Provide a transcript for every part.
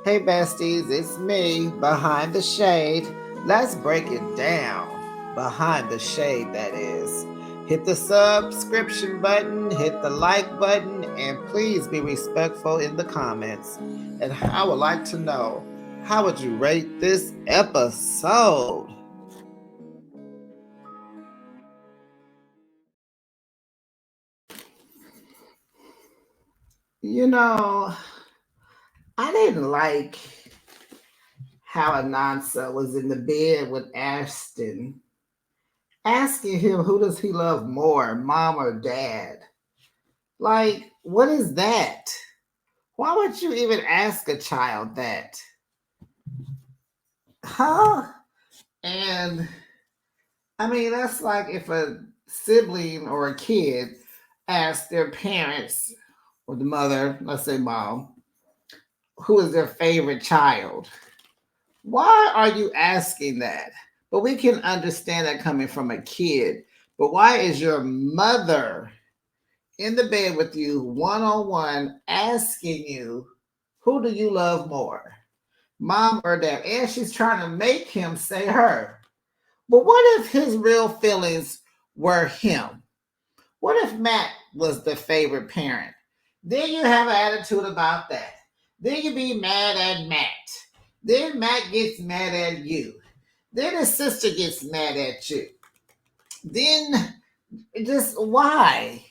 Hey besties, it's me, Behind the Shade. Let's break it down. Behind the Shade, that is. Hit the subscription button, hit the like button, and please be respectful in the comments. And I would like to know, how would you rate this episode? You know, I didn't like how Anansa was in the bed with Ashton, asking him who does he love more, mom or dad. Like, what is that? Why would you even ask a child that? Huh? And I mean, that's like if a sibling or a kid asks their parents or the mother, let's say mom, who is their favorite child. Why are you asking that? But we can understand that coming from a kid. But why is your mother in the bed with you, one on one, asking you, who do you love more, mom or dad? And she's trying to make him say her. But what if his real feelings were him? What if Matt was the favorite parent? Then you have an attitude about that. Then you be mad at Matt. Then Matt gets mad at you. Then his sister gets mad at you. Then just why?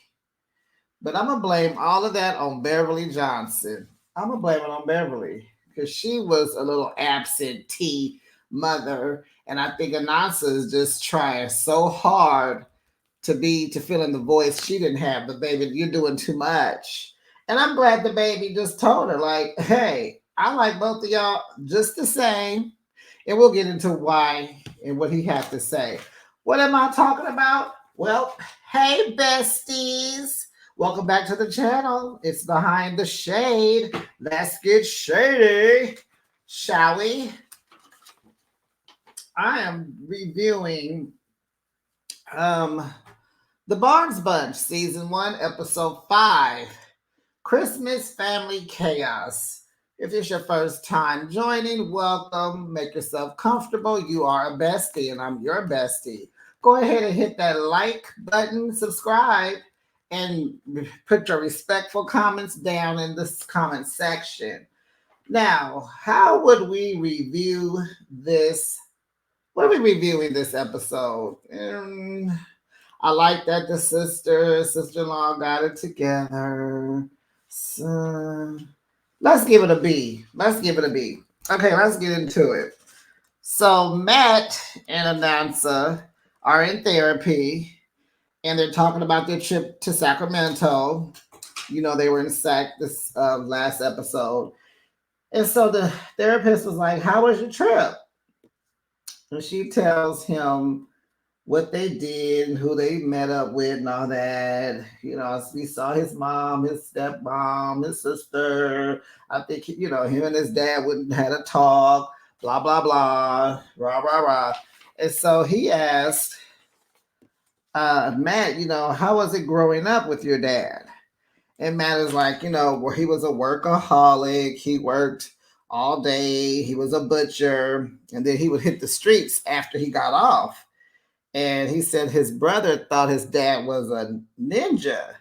But I'm gonna blame all of that on Beverly Johnson. I'm gonna blame it on Beverly because she was a little absentee mother, and I think Anansa is just trying so hard to fill in the voice she didn't have. But baby, you're doing too much. And I'm glad the baby just told her, like, hey, I like both of y'all just the same. And we'll get into why and what he had to say. What am I talking about? Well, hey, besties. Welcome back to the channel. It's Behind the Shade. Let's get shady, shall we? I am reviewing The Barnes Bunch, Season 1, Episode 5, Christmas Family Chaos. If it's your first time joining, welcome. Make yourself comfortable. You are a bestie, and I'm your bestie. Go ahead and hit that like button, subscribe, and put your respectful comments down in this comment section. Now, how would we review this? What are we reviewing this episode? I like that the sister-in-law got it together. So, let's give it a B. Let's give it a B. Okay, let's get into it. So Matt and Anansa are in therapy, and they're talking about their trip to Sacramento. You know, they were in Sac this last episode. And so the therapist was like, how was your trip? And she tells him what they did and who they met up with and all that. You know, we saw his mom, his stepmom, his sister. I think, him and his dad wouldn't had a talk, blah, blah, blah, rah, rah, rah. And so he asked Matt, how was it growing up with your dad? And Matt is like, where he was a workaholic. He worked all day. He was a butcher. And then he would hit the streets after he got off. And he said his brother thought his dad was a ninja.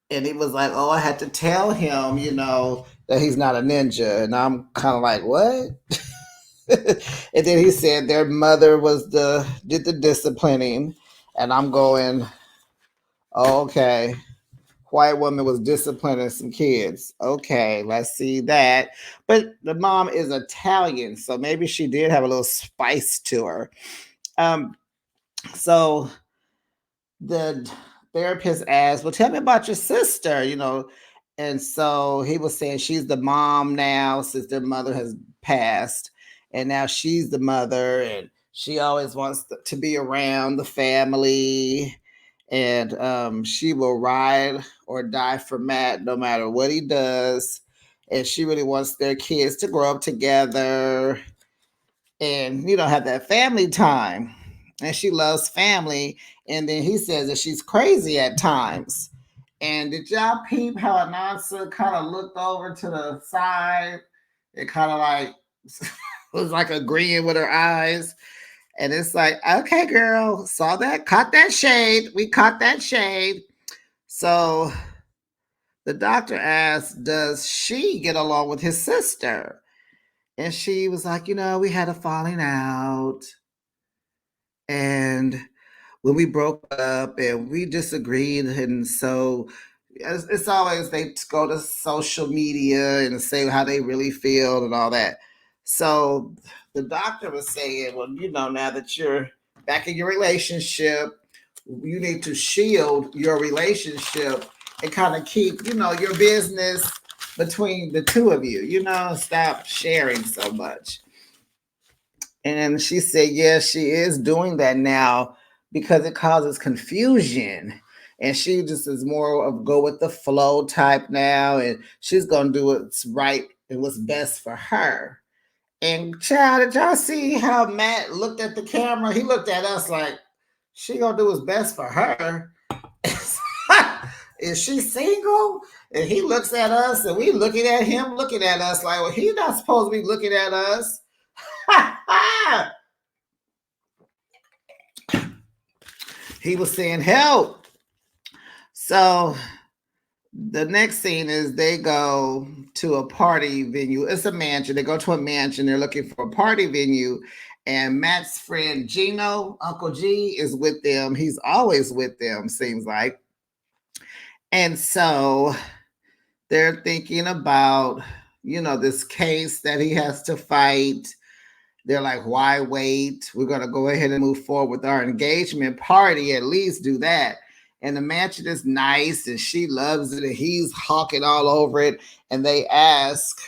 And he was like, oh, I had to tell him, that he's not a ninja. And I'm kind of like, what? And then he said their mother did the disciplining. And I'm going, oh, okay. White woman was disciplining some kids. Okay, let's see that. But the mom is Italian, so maybe she did have a little spice to her. So the therapist asked, well, tell me about your sister, And so he was saying she's the mom now since their mother has passed. And now she's the mother, and she always wants to be around the family. And she will ride or die for Matt no matter what he does. And she really wants their kids to grow up together and, have that family time. And she loves family. And then he says that she's crazy at times. And did y'all peep how Anansa kind of looked over to the side It kind of like was like agreeing with her eyes. And it's like, okay, girl, saw that, caught that shade. We caught that shade. So the doctor asked, does she get along with his sister? And she was like, we had a falling out. And when we broke up and we disagreed, and so it's always they go to social media and say how they really feel and all that. So the doctor was saying, well, now that you're back in your relationship, you need to shield your relationship and kind of keep, your business between the two of you, stop sharing so much. And she said, yes, she is doing that now because it causes confusion. And she just is more of go with the flow type now. And she's going to do what's right and what's best for her. And child, did y'all see how Matt looked at the camera? He looked at us like, she going to do what's best for her. Is she single? And he looks at us and we looking at him, looking at us like, well, he's not supposed to be looking at us. He was saying help. So the next scene is they go to a party venue. It's a mansion. They go to a mansion. They're looking for a party venue. And Matt's friend Gino, Uncle G, is with them. He's always with them, seems like. And so they're thinking about, this case that he has to fight. They're like, why wait? We're going to go ahead and move forward with our engagement party, at least do that. And the mansion is nice and she loves it and he's hawking all over it. And they ask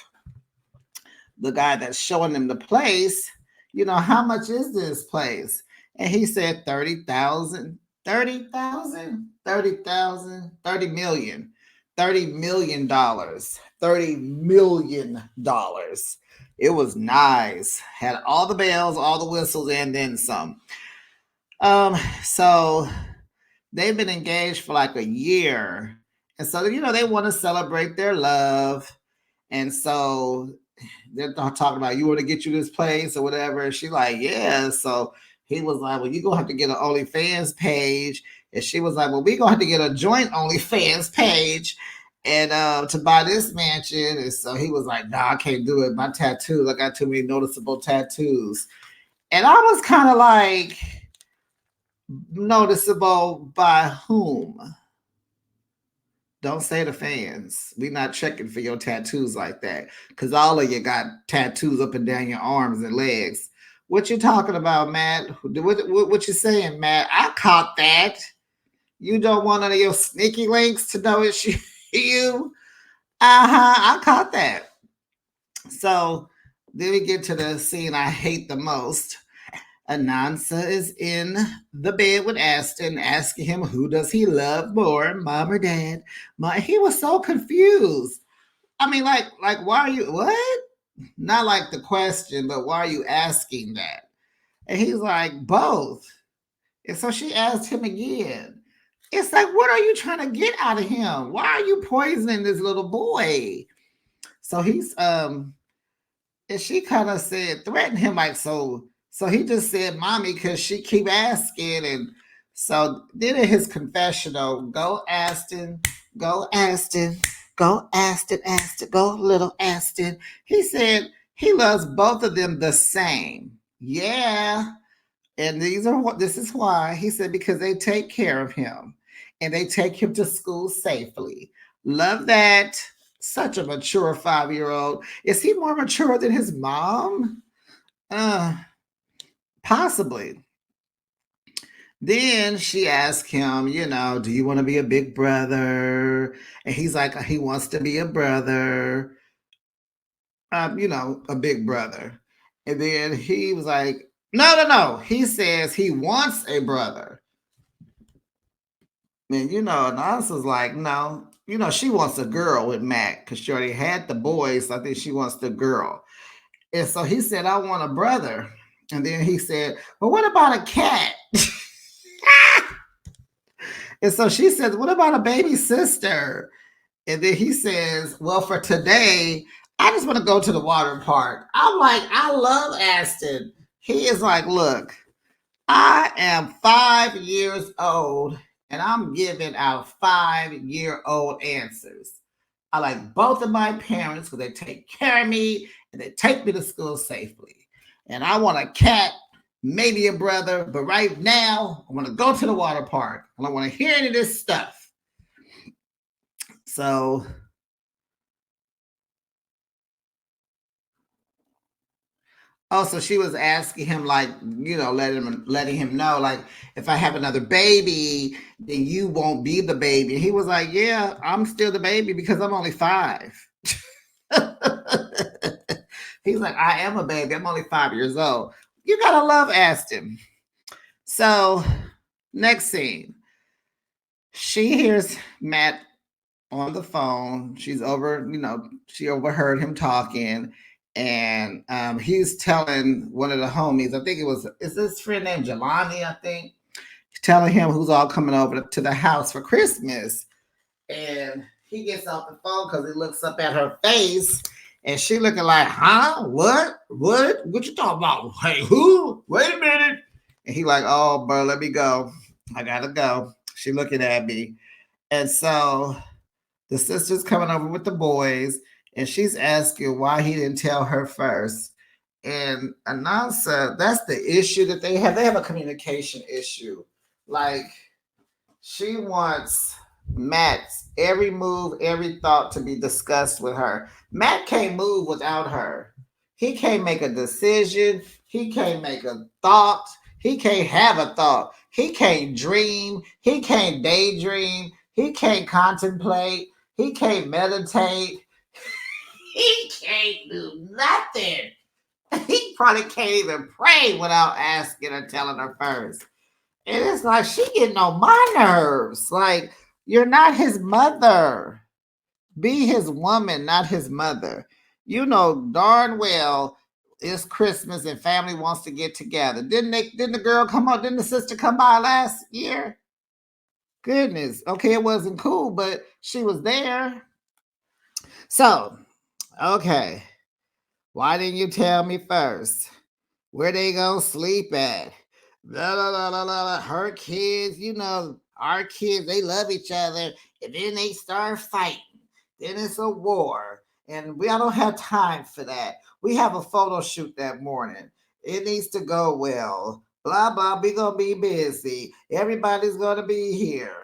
the guy that's showing them the place, how much is this place? And he said 30,000, 30,000, 30,000, 30 million, $30 million, $30 million. It was nice. Had all the bells, all the whistles, and then some. So they've been engaged for like a year. And so, they want to celebrate their love. And so they're talking about, you want to get you this place or whatever. And she's like, yeah. So he was like, well, you're going to have to get an OnlyFans page. And she was like, well, we're going to have to get a joint OnlyFans page and to buy this mansion. And so he was like, nah, I can't do it. My tattoos, I got too many noticeable tattoos. And I was kind of like, noticeable by whom? Don't say the fans. We're not checking for your tattoos like that. Because all of you got tattoos up and down your arms and legs. What you talking about, Matt? What you saying, Matt? I caught that. You don't want none of your sneaky links to know it's you. I caught that. So then we get to the scene I hate the most. Anansa is in the bed with Aston, asking him who does he love more, mom or dad. He was so confused. I mean, like, why are you what? Not like the question, but why are you asking that? And he's like, both. And so she asked him again. It's like, what are you trying to get out of him? Why are you poisoning this little boy? So he's and she kind of said, threatened him like so. So he just said, mommy, because she keep asking. And so then in his confessional, go Aston, go Aston, go Aston, Aston, go little Aston. He said he loves both of them the same. Yeah. And this is why. He said, because they take care of him and they take him to school safely. Love that. Such a mature 5-year-old. Is he more mature than his mom? Possibly. Then she asked him, do you want to be a big brother? And he's like, he wants to be a brother, a big brother. And then he was like, no. He says he wants a brother. And, Nansa's like, no. She wants a girl with Matt because she already had the boys. So I think she wants the girl. And so he said, I want a brother. And then he said, well, what about a cat? And so she says, what about a baby sister? And then he says, well, for today, I just want to go to the water park. I'm like, I love Aston. He is like, look, I am 5 years old and I'm giving out 5-year-old answers. I like both of my parents because they take care of me and they take me to school safely. And I want a cat, maybe a brother, but right now I want to go to the water park. I don't want to hear any of this stuff. So also, she was asking him, like, letting him know, like, if I have another baby, then you won't be the baby. He was like, yeah, I'm still the baby because I'm only 5. He's like, I am a baby. I'm only 5 years old. You gotta love Aston. So, next scene, she hears Matt on the phone. She overheard him talking, and he's telling one of the homies, I think is this friend named Jelani, I think, telling him who's all coming over to the house for Christmas. And he gets off the phone because he looks up at her face, and she looking like, huh? What you talking about? Hey, who? Wait a minute. And he like, oh, bro, let me go. I gotta go. She looking at me. And so the sister's coming over with the boys, and she's asking why he didn't tell her first. And Anansa, that's the issue that they have. They have a communication issue. Like, she wants Matt's every move, every thought to be discussed with her. Matt can't move without her. He can't make a decision. He can't make a thought. He can't have a thought. He can't dream. He can't daydream. He can't contemplate. He can't meditate. He can't do nothing. He probably can't even pray without asking or telling her first. And it's like, she getting on my nerves. Like, you're not his mother. Be his woman, not his mother. You know darn well it's Christmas and family wants to get together. Didn't the girl come out? Didn't the sister come by last year? Goodness. Okay, it wasn't cool, but she was there. So, okay. Why didn't you tell me first? Where they gonna sleep at? Blah, blah, blah, blah, blah. Her kids, our kids, they love each other. And then they start fighting. Then it's a war. And I don't have time for that. We have a photo shoot that morning. It needs to go well. Blah, blah, we gonna be busy. Everybody's gonna be here.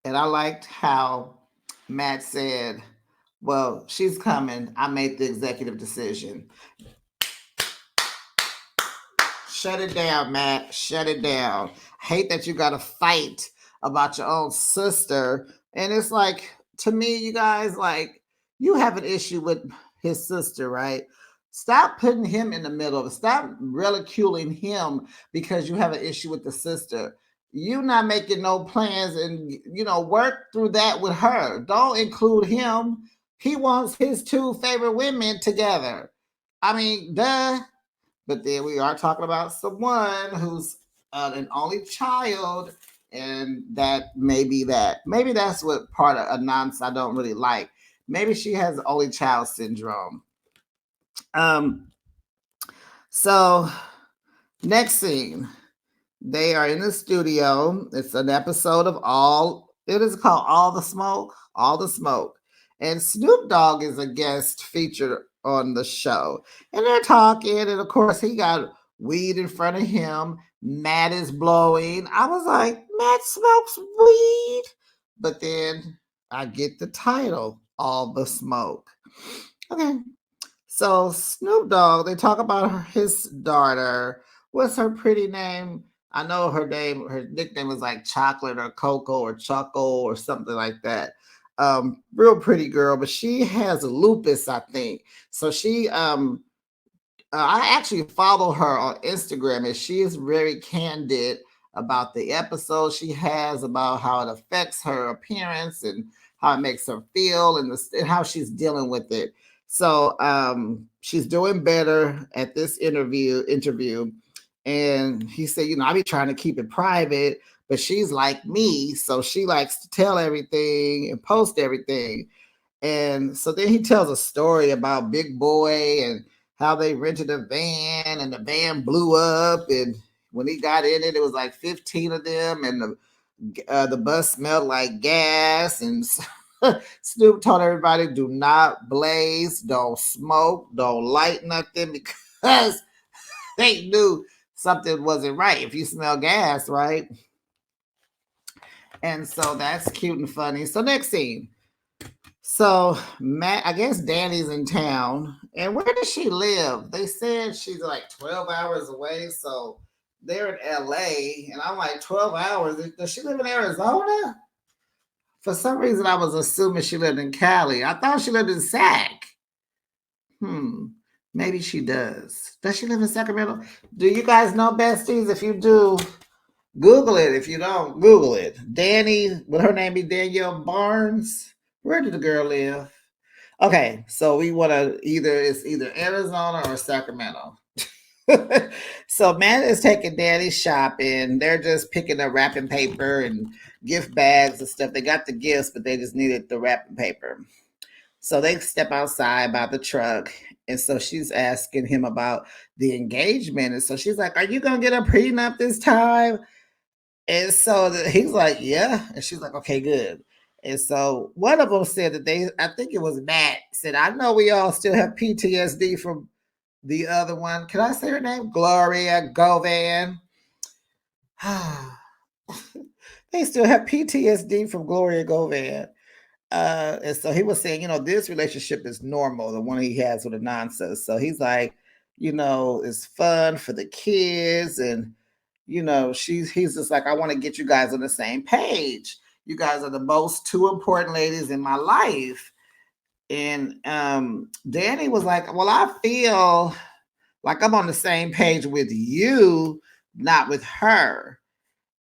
And I liked how Matt said, well, she's coming. I made the executive decision. Shut it down, Matt. Shut it down. I hate that you got to fight about your own sister. And it's like, to me, you guys, like, you have an issue with his sister, right? Stop putting him in the middle of it. Stop ridiculing him because you have an issue with the sister. You not making no plans and work through that with her. Don't include him. He wants his two favorite women together. I mean, duh. But then we are talking about someone who's an only child, and maybe that's what part of a nonsense I don't really like. Maybe she has only child syndrome. Um. So next scene, they are in the studio. It's an episode of All. It is called All the Smoke. All the Smoke. And Snoop Dogg is a guest featured on the show. And they're talking, and of course, he got weed in front of him. Matt is blowing. I was like, Matt smokes weed. But then I get the title, All the Smoke. Okay. So Snoop Dogg, they talk about his daughter. What's her pretty name? I know her nickname was like Chocolate or Coco or Choco or something like that. Real pretty girl, but she has lupus, I think. So I actually follow her on Instagram, and she is very candid about the episode she has, about how it affects her appearance and how it makes her feel, and how she's dealing with it. So she's doing better at this interview, And he said, I be trying to keep it private, but she's like me, so she likes to tell everything and post everything. And so then he tells a story about Big Boy and how they rented a van and the van blew up. And when he got in it, it was like 15 of them, and the bus smelled like gas. And Snoop told everybody, do not blaze, don't smoke, don't light nothing, because they knew something wasn't right if you smell gas, right? And so that's cute and funny. So next scene. So Matt, I guess Danny's in town. And where does she live? They said she's like 12 hours away. So they're in LA. And I'm like, 12 hours? Does she live in Arizona? For some reason, I was assuming she lived in Cali. I thought she lived in Sac. Maybe she does. Does she live in Sacramento? Do you guys know, besties? If you do, Google it. If you don't, Google it. Danny, would her name be Danielle Barnes? Where did the girl live? Okay, so we want to it's either Arizona or Sacramento. So Matt is taking Danny shopping. They're just picking up wrapping paper and gift bags and stuff. They got the gifts, but they just needed the wrapping paper. So they step outside by the truck. And so she's asking him about the engagement. And so she's like, are you going to get a prenup this time? And so he's like, yeah. And she's like, okay, good. And so one of them said that I think it was Matt, said, I know we all still have PTSD from the other one. Can I say her name? Gloria Govan. They still have PTSD from Gloria Govan. And so he was saying, this relationship is normal, the one he has with Anansa. So he's like, it's fun for the kids. And, he's just like, I want to get you guys on the same page. You guys are the most two important ladies in my life. And Danny was like, well, I feel like I'm on the same page with you, not with her.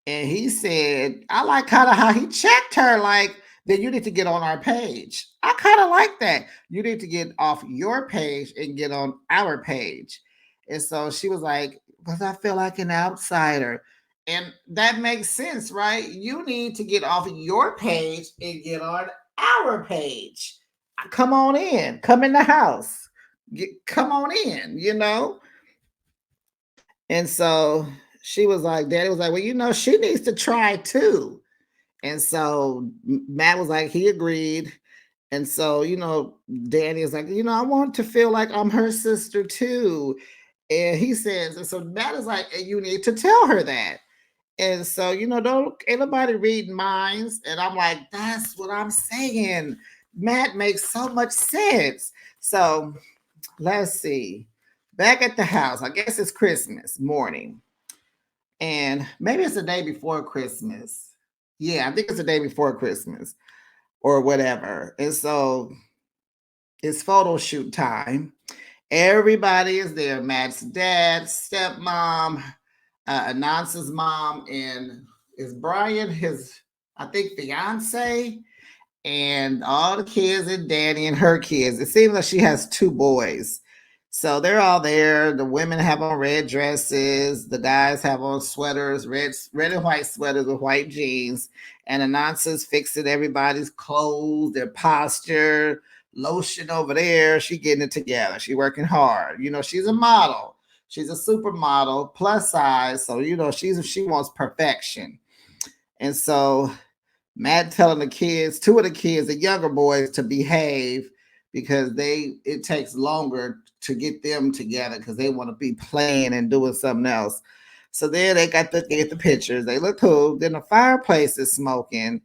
And he said, I like kind of how he checked her, like, then you need to get on our page. I kind of like that. You need to get off your page and get on our page. And so she was like, because I feel like an outsider. And that makes sense, right? You need to get off your page and get on our page. Come on in. Come in the house. Come on in, And so she was like, Daddy was like, well, she needs to try too. And so Matt was like, he agreed. And so, Danny is like, I want to feel like I'm her sister too. And he says, and so Matt is like, you need to tell her that. And so, don't anybody read minds. And I'm like, that's what I'm saying. Matt makes so much sense. So let's see. Back at the house, I guess it's Christmas morning. And maybe it's the day before Christmas. Yeah, I think it's the day before Christmas or whatever. And so it's photo shoot time. Everybody is there. Matt's dad, stepmom, Anansa's mom, and is Brian his, I think, fiance, and all the kids and Danny and her kids. It seems like she has two boys. So they're all there. The women have on red dresses. The guys have on sweaters, red and white sweaters with white jeans. And Anansa's fixing everybody's clothes, their posture, lotion over there. She getting it together. She working hard. She's a model. She's a supermodel, plus size. So, she wants perfection. And so Matt telling two of the kids, the younger boys, to behave because it takes longer to get them together because they want to be playing and doing something else. So then they get the pictures. They look cool. Then the fireplace is smoking,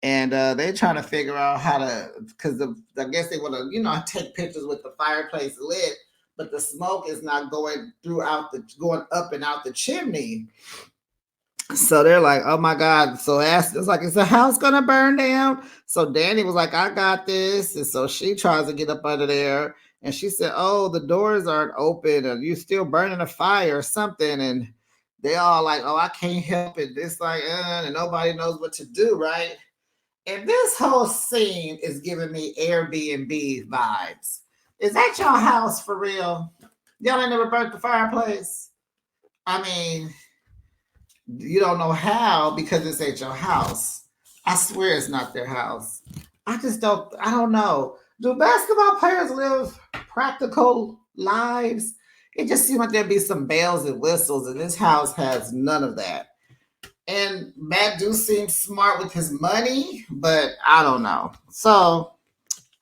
and they're trying to figure out how to, because I guess they want to, take pictures with the fireplace lit, but the smoke is not going up and out the chimney. So they're like, oh my God. So it's like, is the house gonna burn down? So Danny was like, I got this. And so she tries to get up under there. And she said, oh, the doors aren't open. Or you still burning a fire or something. And they all like, oh, I can't help it. It's like, and nobody knows what to do, right? And this whole scene is giving me Airbnb vibes. Is that your house for real? Y'all ain't never burnt the fireplace? I mean, you don't know how because this ain't your house. I swear it's not their house. I don't know. Do basketball players live practical lives? It just seems like there'd be some bells and whistles, and this house has none of that. And Matt do seem smart with his money, but I don't know. So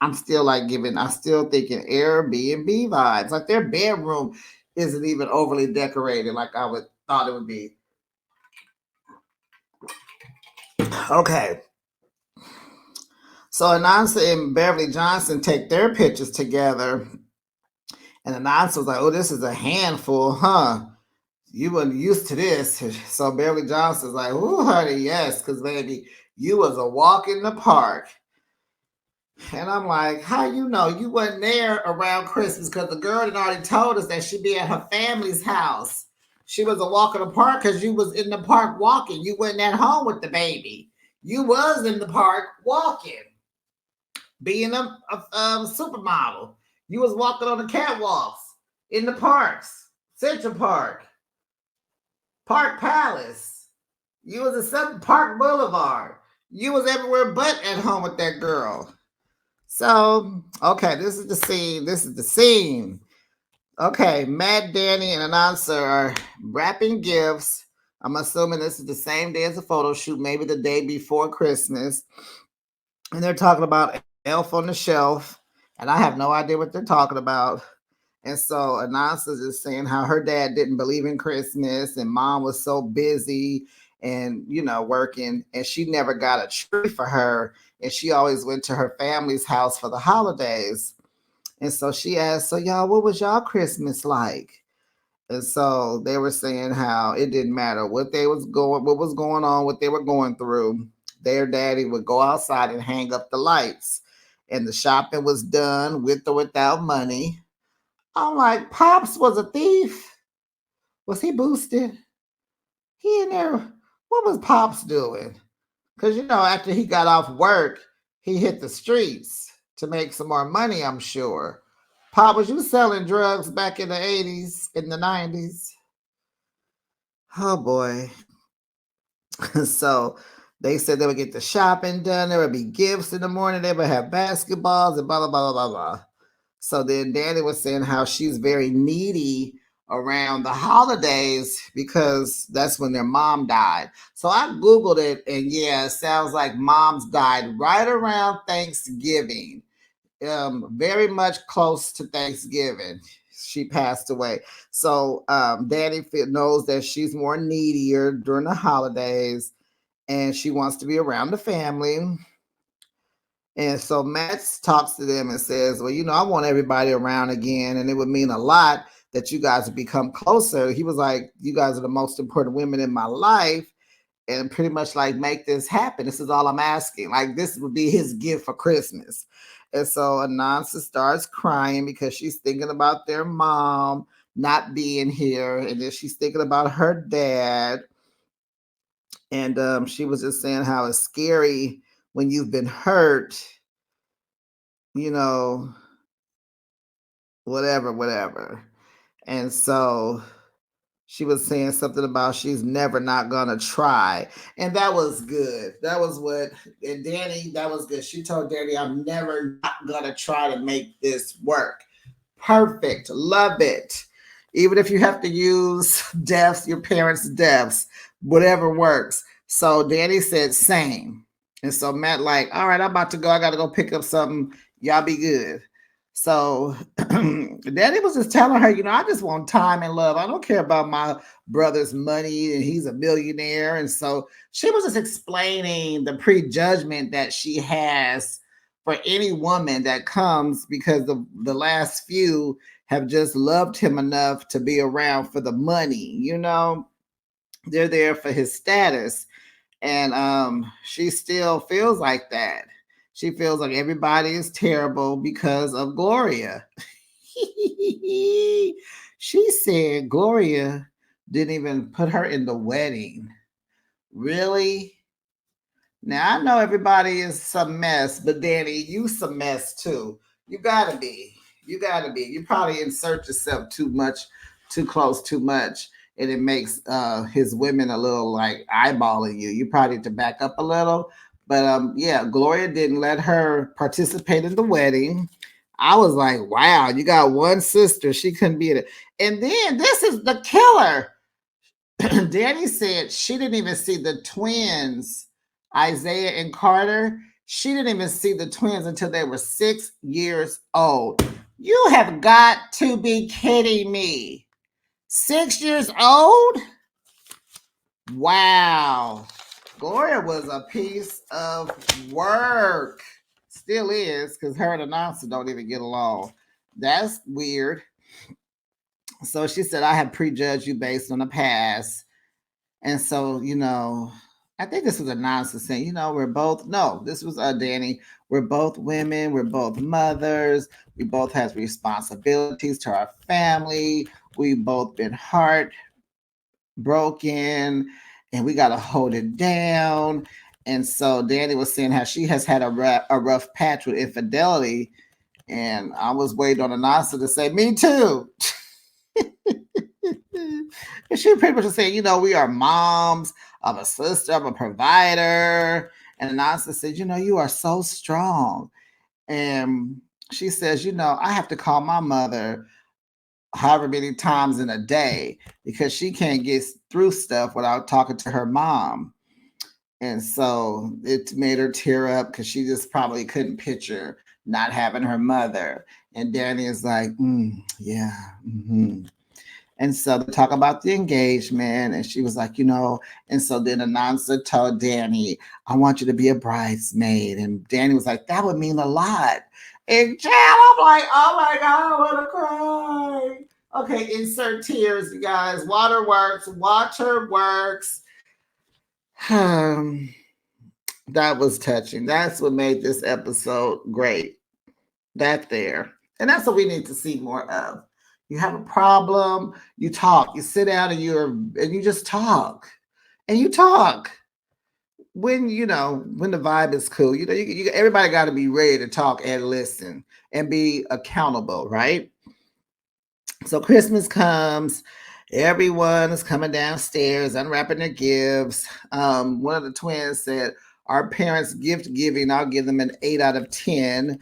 I'm still thinking Airbnb vibes. Like their bedroom isn't even overly decorated like I would thought it would be. Okay. So Anansa and Beverly Johnson take their pictures together, and Anansa was like, "Oh, this is a handful, huh? You weren't used to this." So Beverly Johnson's like, "Oh, honey, yes, because baby, you was a walk in the park." And I'm like, "How you know you wasn't there around Christmas?" Because the girl had already told us that she'd be at her family's house. She was a walk in the park because you was in the park walking. You wasn't at home with the baby. You was in the park walking, being a supermodel. You was walking on the catwalks in the parks, Central Park, Park Palace. You was at Central Park Boulevard. You was everywhere but at home with that girl. So, okay, this is the scene. This is the scene. Okay, Matt, Danny, and Anansa are wrapping gifts. I'm assuming this is the same day as the photo shoot, maybe the day before Christmas. And they're talking about Elf on the Shelf. And I have no idea what they're talking about. And so Anansa is saying how her dad didn't believe in Christmas and mom was so busy and, working. And she never got a tree for her. And she always went to her family's house for the holidays. And so she asked, "So y'all, what was y'all Christmas like?" And so they were saying how it didn't matter what was going on, what they were going through. Their daddy would go outside and hang up the lights. And the shopping was done with or without money. I'm like, Pops was a thief. Was he boosted? He in there. What was Pops doing? Because, after he got off work, he hit the streets to make some more money, I'm sure. Pop, was you selling drugs back in the 80s, in the 90s? Oh, boy. So they said they would get the shopping done. There would be gifts in the morning. They would have basketballs and blah, blah, blah, blah, blah. So then Danny was saying how she's very needy around the holidays because that's when their mom died. So I Googled it, and yeah, it sounds like mom's died right around Thanksgiving, very much close to Thanksgiving. She passed away. So Danny knows that she's more needier during the holidays, and she wants to be around the family. And so Matt talks to them and says, "Well, I want everybody around again, and it would mean a lot that you guys would become closer." He was like, "You guys are the most important women in my life, and pretty much like make this happen. This is all I'm asking. Like this would be his gift for Christmas." And so Anansa starts crying because she's thinking about their mom not being here, and then she's thinking about her dad. And she was just saying how it's scary when you've been hurt, you know, whatever. And so she was saying something about she's never not gonna try. And that was good. That was what, and Danny, that was good. She told Danny, "I'm never not gonna try to make this work." Perfect. Love it. Even if you have to use deaths, your parents' deaths, whatever works. So Danny said same. And so Matt like, "All right, I'm about to go. I gotta go pick up something. Y'all be good." So Daddy was just telling her, "I just want time and love. I don't care about my brother's money and he's a millionaire." And so she was just explaining the prejudgment that she has for any woman that comes because the last few have just loved him enough to be around for the money. They're there for his status. And she still feels like that. She feels like everybody is terrible because of Gloria. She said Gloria didn't even put her in the wedding. Really? Now I know everybody is some mess, but Danny, you some mess too. You gotta be. You gotta be. You probably insert yourself too much, too close, too much. and it makes his women a little like eyeballing you. You probably need to back up a little. But yeah, Gloria didn't let her participate in the wedding. I was like, wow, you got one sister. She couldn't be it. And then this is the killer. Danny said she didn't even see the twins, Isaiah and Carter. She didn't even see the twins until they were 6 years old. You have got to be kidding me. 6 years old? Wow. Gloria was a piece of work. Still is, because her and Anansi don't even get along. That's weird. So she said, I have prejudged you based on the past. And so, I think this was Anansi saying, we're both, no, this was Danny. We're both women. We're both mothers. We both have responsibilities to our family. We've both been heartbroken, and we got to hold it down. And so Danny was saying how she has had a rough patch with infidelity. And I was waiting on Anansi to say, me too. And she pretty much said, we are moms. I'm a sister. I'm a provider. And Anansi said, you are so strong. And she says, I have to call my mother however many times in a day because she can't get through stuff without talking to her mom. And so it made her tear up because she just probably couldn't picture not having her mother. And Danny is like, yeah. Mm-hmm. And so they talk about the engagement, and she was like, and so then Anansi told Danny, I want you to be a bridesmaid. And Danny was like, that would mean a lot. And Chad, I'm like, oh my God, I want to cry. Okay, insert tears, you guys. Waterworks. That was touching. That's what made this episode great. That there. And that's what we need to see more of. You have a problem, you talk. You sit down and you just talk. And you talk. When when the vibe is cool, everybody got to be ready to talk and listen and be accountable, right? So Christmas comes, everyone is coming downstairs, unwrapping their gifts. One of the twins said, our parents' gift giving, I'll give them an 8 out of 10.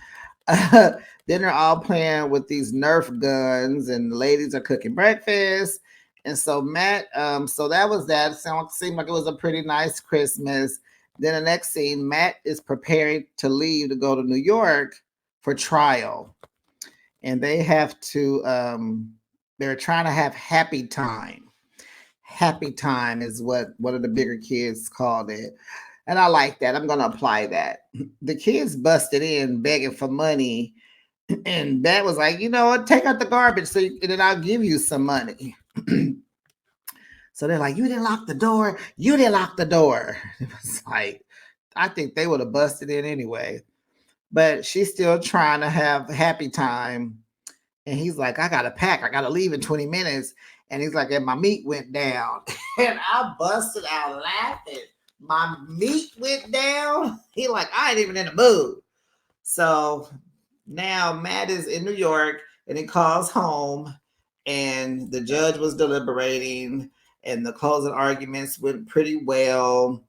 Then they're all playing with these Nerf guns, and the ladies are cooking breakfast. And so Matt, so that was that. Seemed like it was a pretty nice Christmas. Then the next scene, Matt is preparing to leave to go to New York for trial. And they have to, they're trying to have happy time. Happy time is what one of the bigger kids called it. And I like that. I'm going to apply that. The kids busted in begging for money. And Matt was like, take out the garbage and then I'll give you some money. So they're like, you didn't lock the door. You didn't lock the door. It was like, I think they would have busted in anyway. But she's still trying to have happy time. And he's like, I got to pack. I got to leave in 20 minutes. And he's like, and my meat went down. And I busted out laughing. My meat went down. He like, I ain't even in the mood. So now Matt is in New York and he calls home, and the judge was deliberating and the closing arguments went pretty well.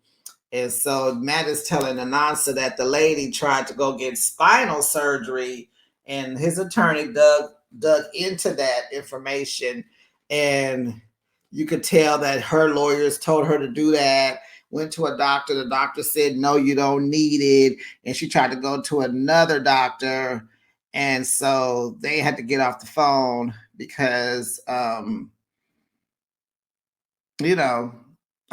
And so Matt is telling Anansi that the lady tried to go get spinal surgery, and his attorney dug into that information, and you could tell that her lawyers told her to do that. Went to a doctor. The doctor said, no, you don't need it. And she tried to go to another doctor. And so they had to get off the phone because, I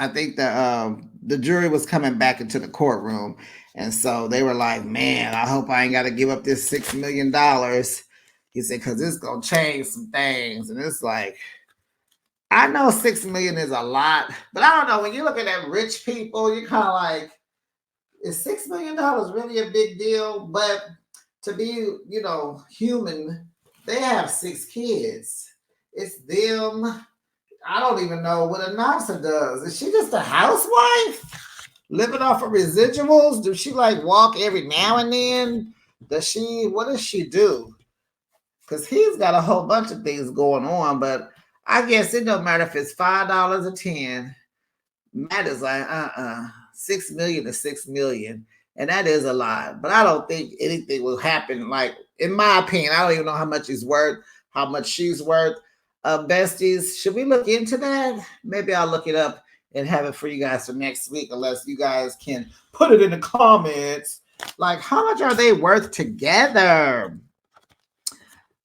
think the jury was coming back into the courtroom. And so they were like, man, I hope I ain't got to give up this $6 million. He said, because it's going to change some things. And it's like, I know 6 million is a lot, but I don't know. When you look at rich people, you're kind of like, is $6 million really a big deal? But to be, human, they have 6 kids. It's them. I don't even know what Anansi does. Is she just a housewife living off of residuals? Does she like walk every now and then? What does she do? Because he's got a whole bunch of things going on, but I guess it don't matter if it's $5 or 10. Matt is like, 6 million to 6 million. And that is a lot. But I don't think anything will happen. Like, in my opinion, I don't even know how much he's worth, how much she's worth. Besties, should we look into that? Maybe I'll look it up and have it for you guys for next week, unless you guys can put it in the comments. Like, how much are they worth together?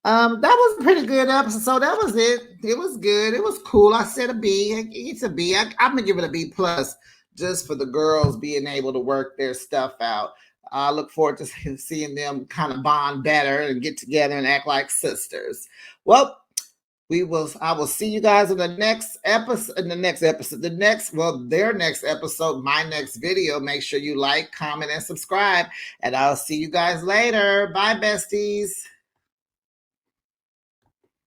That was a pretty good episode. So that was it. It was good. It was cool. I said a B. It's a B. I'm gonna give it a B plus, just for the girls being able to work their stuff out. I look forward to seeing them kind of bond better and get together and act like sisters. Well, I will see you guys in the next episode. Their next episode, my next video. Make sure you like, comment, and subscribe. And I'll see you guys later. Bye, besties.